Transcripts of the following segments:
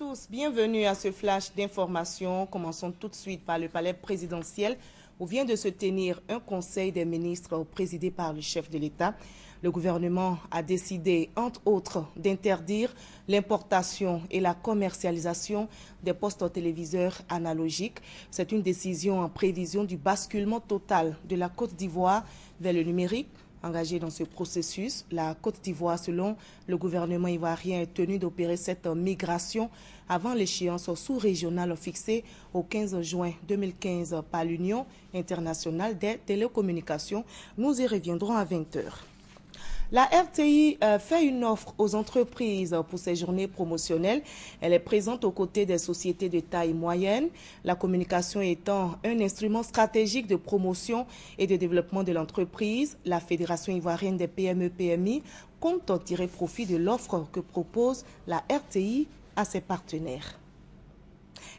tous, bienvenue à ce flash d'information. Commençons tout de suite par le palais présidentiel où vient de se tenir un conseil des ministres présidé par le chef de l'État. Le gouvernement a décidé, entre autres, d'interdire l'importation et la commercialisation des postes téléviseurs analogiques. C'est une décision en prévision du basculement total de la Côte d'Ivoire vers le numérique. Engagée dans ce processus, la Côte d'Ivoire, selon le gouvernement ivoirien, est tenue d'opérer cette migration avant l'échéance sous-régionale fixée au 15 juin 2015 par l'Union internationale des télécommunications. Nous y reviendrons à 20h. La RTI fait une offre aux entreprises pour ces journées promotionnelles. Elle est présente aux côtés des sociétés de taille moyenne, la communication étant un instrument stratégique de promotion et de développement de l'entreprise. La Fédération ivoirienne des PME-PMI compte tirer profit de l'offre que propose la RTI à ses partenaires.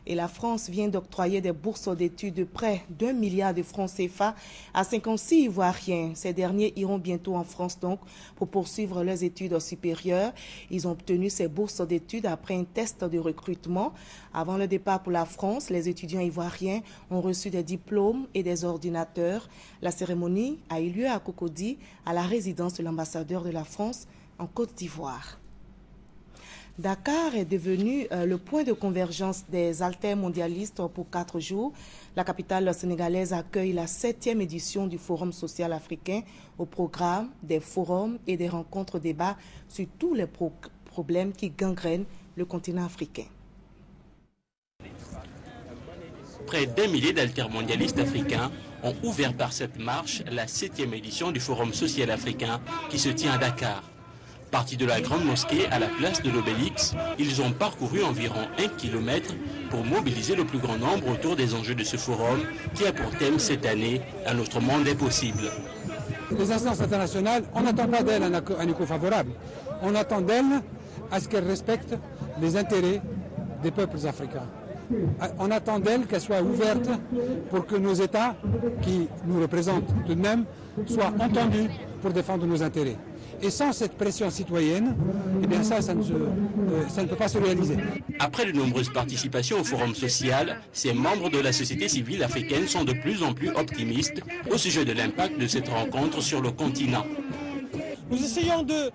Et la France vient d'octroyer des bourses d'études de près d'1 milliard de francs CFA à 56 Ivoiriens. Ces derniers iront bientôt en France donc pour poursuivre leurs études supérieures. Ils ont obtenu ces bourses d'études après un test de recrutement. Avant le départ pour la France, les étudiants ivoiriens ont reçu des diplômes et des ordinateurs. La cérémonie a eu lieu à Cocody, à la résidence de l'ambassadeur de la France en Côte d'Ivoire. Dakar est devenu le point de convergence des altermondialistes pour 4 jours. La capitale sénégalaise accueille la 7e édition du Forum social africain. Au programme des forums et des rencontres débats sur tous les problèmes qui gangrènent le continent africain. Près d'1 millier d'altermondialistes africains ont ouvert par cette marche la 7e édition du Forum social africain qui se tient à Dakar. Partis de la grande mosquée à la place de l'Obélix, ils ont parcouru environ 1 kilomètre pour mobiliser le plus grand nombre autour des enjeux de ce forum qui a pour thème cette année « Un autre monde est possible ». Les instances internationales, on n'attend pas d'elles un écho favorable. On attend d'elles à ce qu'elles respectent les intérêts des peuples africains. On attend d'elles qu'elles soient ouvertes pour que nos États, qui nous représentent tout de même, soient entendus pour défendre nos intérêts. Et sans cette pression citoyenne, eh bien ça ne peut pas se réaliser. Après de nombreuses participations au Forum social, ces membres de la société civile africaine sont de plus en plus optimistes au sujet de l'impact de cette rencontre sur le continent. Nous essayons de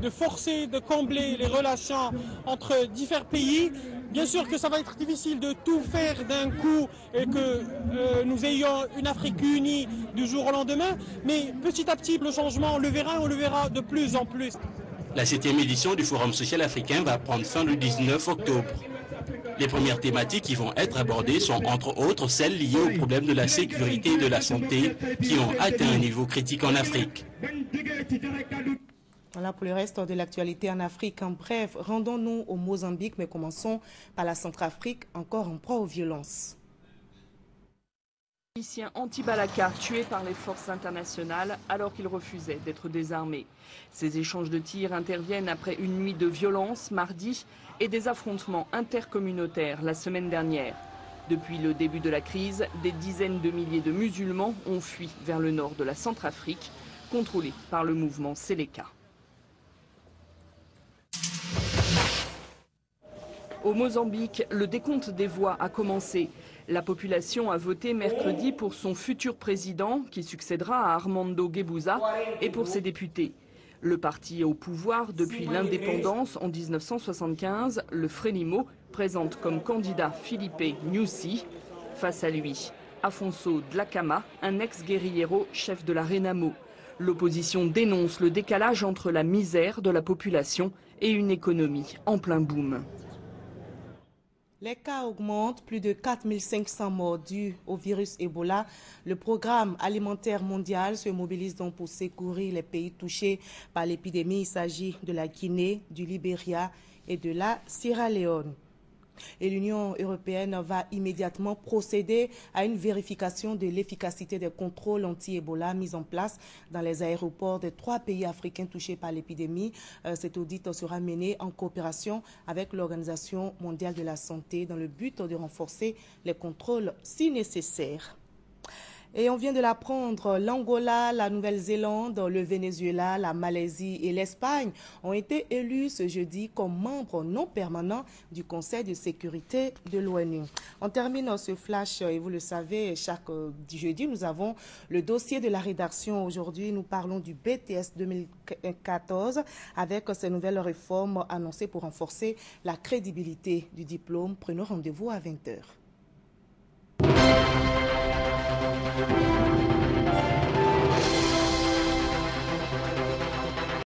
forcer, de combler les relations entre divers pays. Bien sûr que ça va être difficile de tout faire d'un coup et que nous ayons une Afrique unie du jour au lendemain, mais petit à petit le changement, on le verra de plus en plus. La 7e édition du Forum social africain va prendre fin le 19 octobre. Les premières thématiques qui vont être abordées sont entre autres celles liées aux problèmes de la sécurité et de la santé qui ont atteint un niveau critique en Afrique. Voilà pour le reste de l'actualité en Afrique. En bref, rendons-nous au Mozambique, mais commençons par la Centrafrique, encore en proie aux violences. Milicien anti-Balaka tué par les forces internationales alors qu'il refusait d'être désarmé. Ces échanges de tirs interviennent après une nuit de violence mardi et des affrontements intercommunautaires la semaine dernière. Depuis le début de la crise, des dizaines de milliers de musulmans ont fui vers le nord de la Centrafrique, contrôlé par le mouvement Seleka. Au Mozambique, le décompte des voix a commencé. La population a voté mercredi pour son futur président, qui succédera à Armando Guebuza, et pour ses députés. Le parti au pouvoir depuis l'indépendance en 1975, le Frelimo, présente comme candidat Filipe Nyusi. Face à lui, Afonso Dhlakama, un ex-guérillero chef de la Renamo. L'opposition dénonce le décalage entre la misère de la population et une économie en plein boom. Les cas augmentent, plus de 4500 morts dus au virus Ebola. Le programme alimentaire mondial se mobilise donc pour secourir les pays touchés par l'épidémie. Il s'agit de la Guinée, du Libéria et de la Sierra Leone. Et l'Union européenne va immédiatement procéder à une vérification de l'efficacité des contrôles anti-Ebola mis en place dans les aéroports des 3 pays africains touchés par l'épidémie. Cet audit sera mené en coopération avec l'Organisation mondiale de la santé dans le but de renforcer les contrôles si nécessaire. Et on vient de l'apprendre, l'Angola, la Nouvelle-Zélande, le Venezuela, la Malaisie et l'Espagne ont été élus ce jeudi comme membres non permanents du Conseil de sécurité de l'ONU. On termine ce flash et vous le savez, chaque jeudi nous avons le dossier de la rédaction. Aujourd'hui, nous parlons du BTS 2014 avec ces nouvelles réformes annoncées pour renforcer la crédibilité du diplôme. Prenons rendez-vous à 20 h.